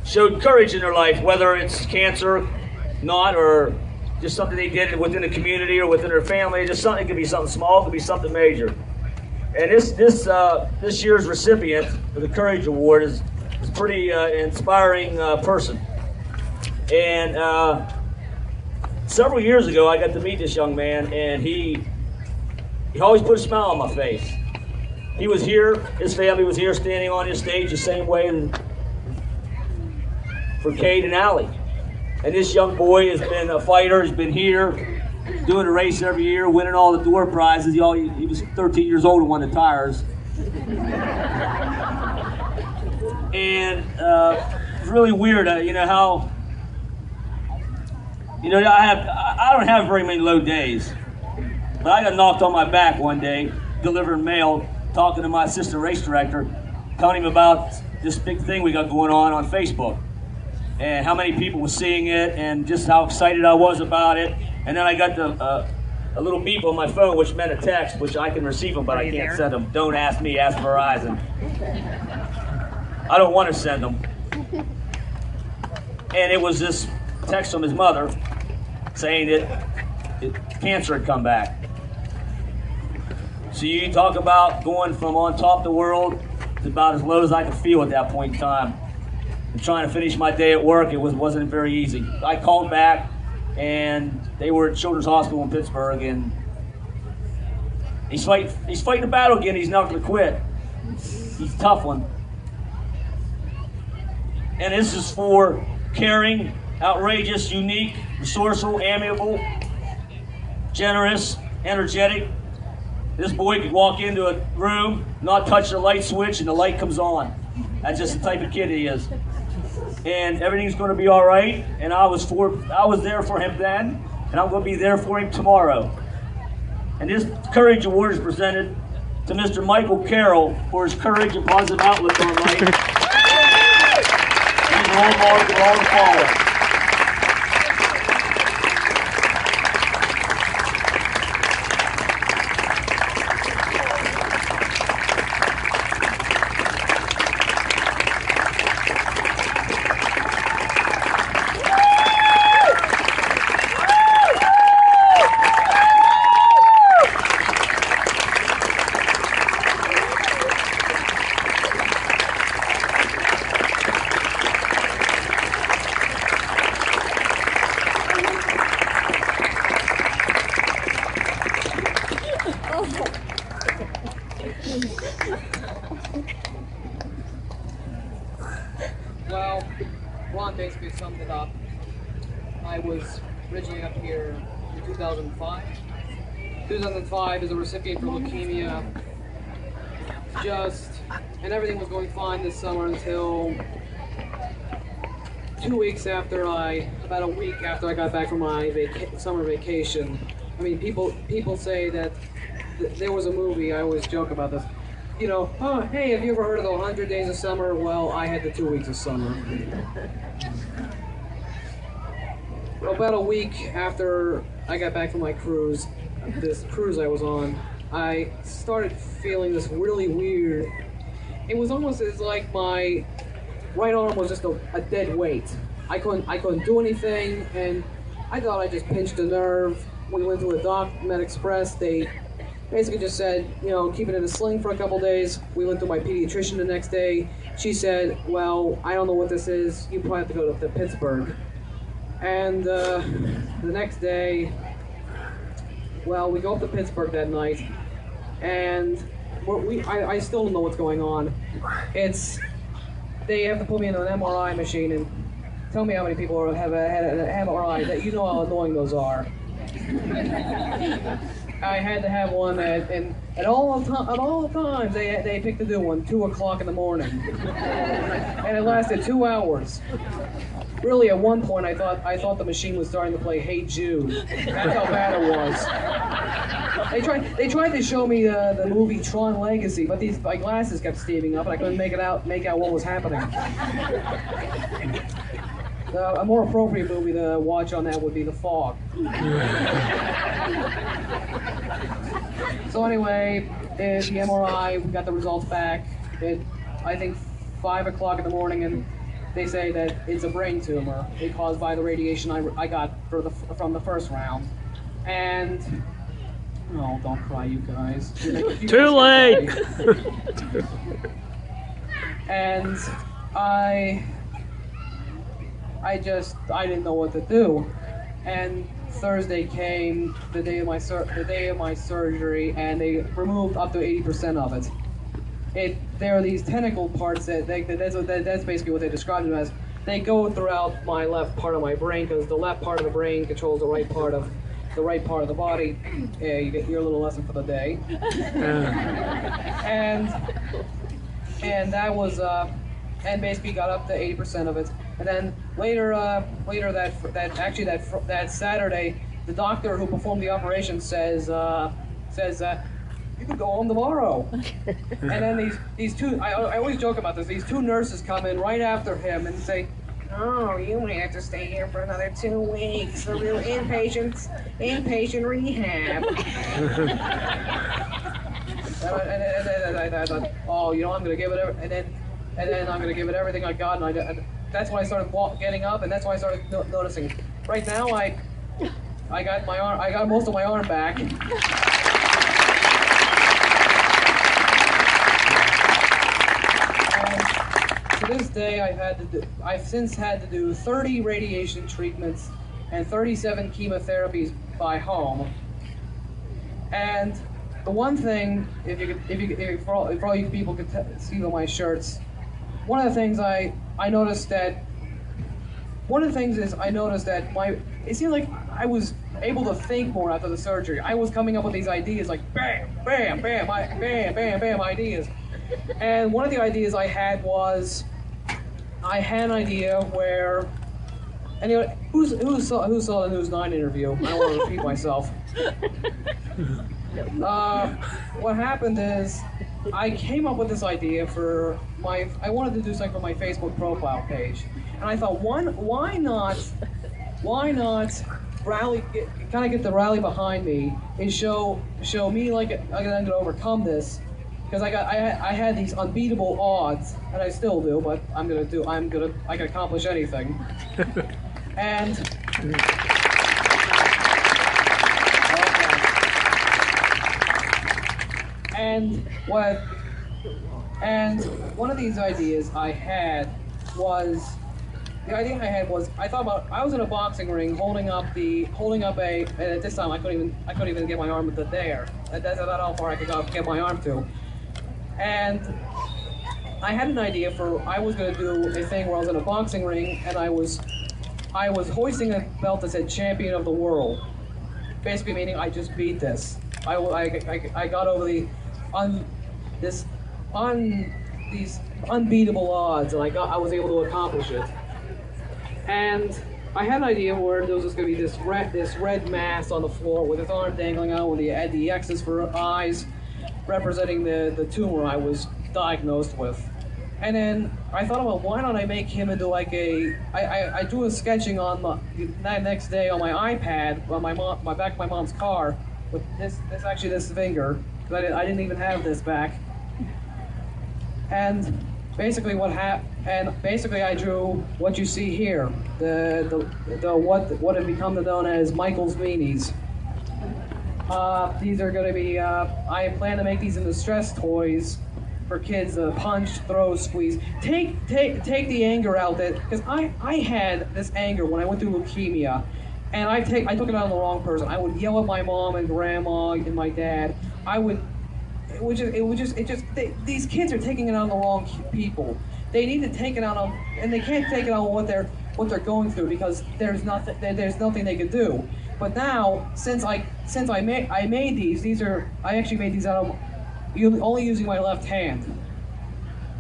showed courage in their life, whether it's cancer, not, or just something they did within the community or within their family. Just something, it could be something small, it could be something major. And this year's recipient of the Courage Award is a pretty inspiring person. And several years ago, I got to meet this young man, and he always put a smile on my face. He was here, his family was here standing on his stage the same way for Cade and Allie. And this young boy has been a fighter, he's been here, doing a race every year, winning all the door prizes. He was 13 years old and won the tires. And it's really weird, how, I don't have very many low days. But I got knocked on my back one day, delivering mail, talking to my assistant race director, telling him about this big thing we got going on Facebook, and how many people were seeing it, and just how excited I was about it. And then I got a little beep on my phone, which meant a text, which I can receive them, but I can't send them. Don't ask me, ask Verizon. I don't want to send them. And it was this text from his mother saying that cancer had come back. So you talk about going from on top of the world to about as low as I could feel at that point in time. And trying to finish my day at work, it wasn't very easy. I called back, and they were at Children's Hospital in Pittsburgh, and he's fighting a battle again. He's not going to quit. He's a tough one. And this is for caring, outrageous, unique, resourceful, amiable, generous, energetic. This boy could walk into a room, not touch the light switch, and the light comes on. That's just the type of kid he is. And everything's going to be all right. And I was there for him then, and I'm going to be there for him tomorrow. And this Courage Award is presented to Mr. Michael Carroll for his courage and positive outlook on life. He's a role model for all to follow. Well, Ron basically summed it up. I was originally up here in 2005. 2005 as a recipient for leukemia. And everything was going fine this summer until 2 weeks after about a week after I got back from my summer vacation. I mean, people say that there was a movie, I always joke about this, oh, hey, have you ever heard of the 100 Days of Summer? Well, I had the 2 weeks of summer. About a week after I got back from my cruise, this cruise I was on, I started feeling this really weird, it was almost as like my right arm was just a dead weight. I couldn't do anything, and I thought I just pinched a nerve. We went to a doc, Med Express, they basically just said, keep it in a sling for a couple days. We went to my pediatrician the next day. She said, well, I don't know what this is. You probably have to go to Pittsburgh. And the next day, well, we go up to Pittsburgh that night, and I still don't know what's going on. They have to put me in an MRI machine and tell me how many people have had an MRI. That how annoying those are. I had to have one at all times they picked to do one, 2 o'clock in the morning. And it lasted 2 hours. Really, at one point, I thought the machine was starting to play Hey Jude. That's how bad it was. They tried to show me the movie Tron Legacy, but my glasses kept steaming up, and I couldn't make out what was happening. A more appropriate movie to watch on that would be The Fog. So anyway, the MRI, we got the results back at, I think, 5 o'clock in the morning, and they say that it's a brain tumor caused by the radiation I got from the first round. And oh, don't cry, you guys. Too late. And I didn't know what to do. And Thursday came, the day of my surgery, and they removed up to 80% of it. There are these tentacle parts that's basically what they described them as. They go throughout my left part of my brain, because the left part of the brain controls the right part of the body. Yeah, you get your little lesson for the day. And that was and basically got up to 80% of it. And then later that Saturday, the doctor who performed the operation says you can go home tomorrow. And then these two, I always joke about this, these two nurses come in right after him and say, oh, you may have to stay here for another 2 weeks for real inpatient rehab. And I thought, oh, you know, I'm gonna give it and then I'm gonna give it everything I got, and that's when I started getting up, and that's when I started noticing. Right now, I got my arm, I got most of my arm back. To this day, I've since had to do 30 radiation treatments and 37 chemotherapies by home. And the one thing, for all you people could see on my shirts, one of the things I noticed that it seemed like I was able to think more after the surgery. I was coming up with these ideas like bam, bam, bam, bam, bam, bam ideas. And one of the ideas I had was, I had an idea where, anyway, who saw the News 9 interview? I don't want to repeat myself. What happened is, I came up with this idea for I wanted to do something for my Facebook profile page. And I thought, why not rally, kind of get the rally behind me and show me like I'm gonna overcome this. Because I had these unbeatable odds, and I still do, but I can accomplish anything. And one of these ideas I had was, I thought about, I was in a boxing ring holding up a, and at this time I couldn't even get my arm to there. That's about how far I could get my arm to. And I had an idea I was going to do a thing where I was in a boxing ring and I was hoisting a belt that said champion of the world. Basically meaning I just beat this. I got over these unbeatable odds, and I was able to accomplish it. And I had an idea where there was just going to be this red mass on the floor with his arm dangling out with the X's for eyes, representing the tumor I was diagnosed with. And then I thought about, why don't I make him into like I drew a sketching on that next day on my iPad on my back of my mom's car with this finger, because I didn't even have this back. And basically I drew what you see here, what have become known as Michael's Meanies. These are going to be, I plan to make these into stress toys for kids to punch, throw, squeeze. Take the anger out that, because I had this anger when I went through leukemia, and I took it out on the wrong person. I would yell at my mom and grandma and my dad. These kids are taking it out on the wrong people. They need to take it out on, and they can't take it out on what they're going through, because there's nothing they can do. But now, since I made these I actually made these out of only using my left hand,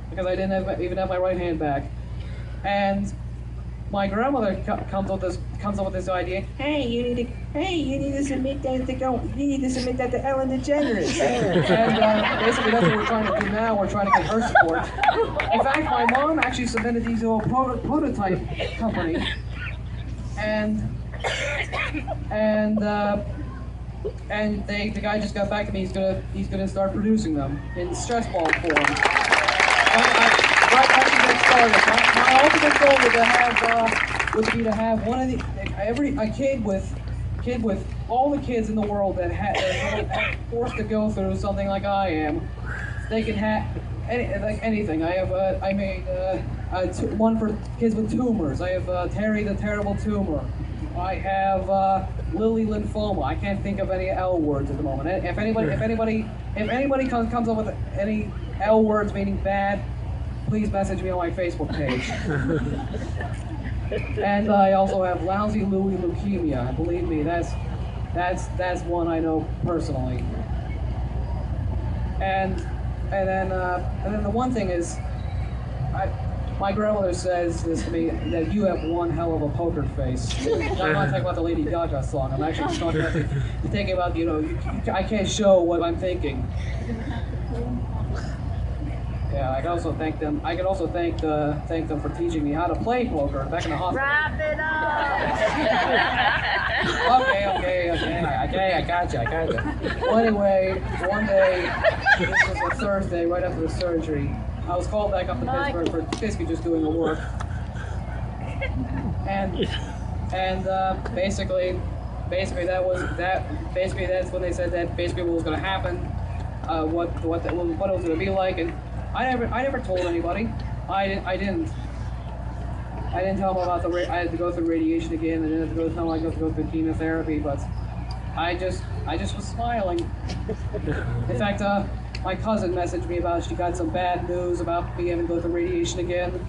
because I didn't even have my right hand back. And my grandmother comes up with this idea. Hey, you need to submit that to Ellen DeGeneres. And basically that's what we're trying to do now. We're trying to get her support. In fact, my mom actually submitted these to a prototype company, and the guy just got back to me. He's gonna start producing them in stress ball form. I should get started. My ultimate goal would be to have one of the a kid with all the kids in the world that are forced to go through something like I am. They can have anything. I have I made one for kids with tumors. I have Terry the Terrible Tumor. I have Lily Lymphoma. I can't think of any L words at the moment. If anybody comes up with any L words meaning bad, please message me on my Facebook page. And I also have Lousy Louie Leukemia. And believe me, that's one I know personally. And then the one thing is, my grandmother says this to me, that you have one hell of a poker face. I'm not talking about the Lady Gaga song. I'm actually just thinking about, I can't show what I'm thinking. Yeah, I can also thank them. I can also thank them for teaching me how to play poker back in the hospital. Wrap it up. Okay, I got you. Well, anyway, one day, this was a Thursday, right after the surgery, I was called back up to Pittsburgh for basically just doing the work, and basically that's when they said that basically what was going to happen, what it was going to be like, and I never told anybody. I didn't tell them about I had to go through radiation again. I didn't have to tell them I had to go through chemotherapy, but I just was smiling. In fact, my cousin messaged me about she got some bad news about me having to go through radiation again,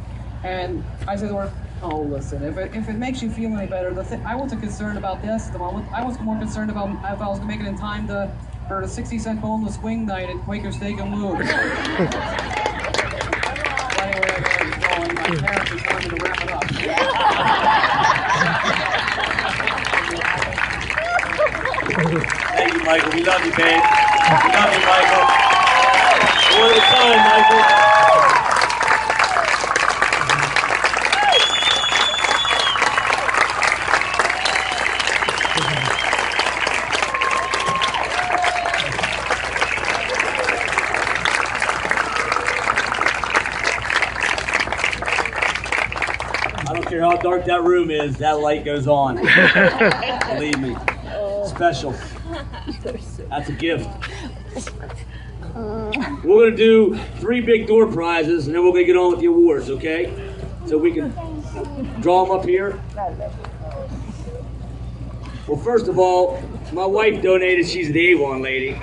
and I said to her, "Oh, listen, if it makes you feel any better, I wasn't concerned about this at the moment. I was more concerned about if I was going to make it in time for the 60-cent boneless wing night at Quaker Steak and Lube." Anyway, I got going. My parents are telling me to wrap it up. Thank you, Michael. We love you, babe. We love you, Michael. One at a time, Michael. I don't care how dark that room is, that light goes on. Believe me. Special. That's a gift. We're going to do 3 big door prizes, and then we're going to get on with the awards, okay? So we can draw them up here. Well, first of all, my wife donated. She's the Avon lady.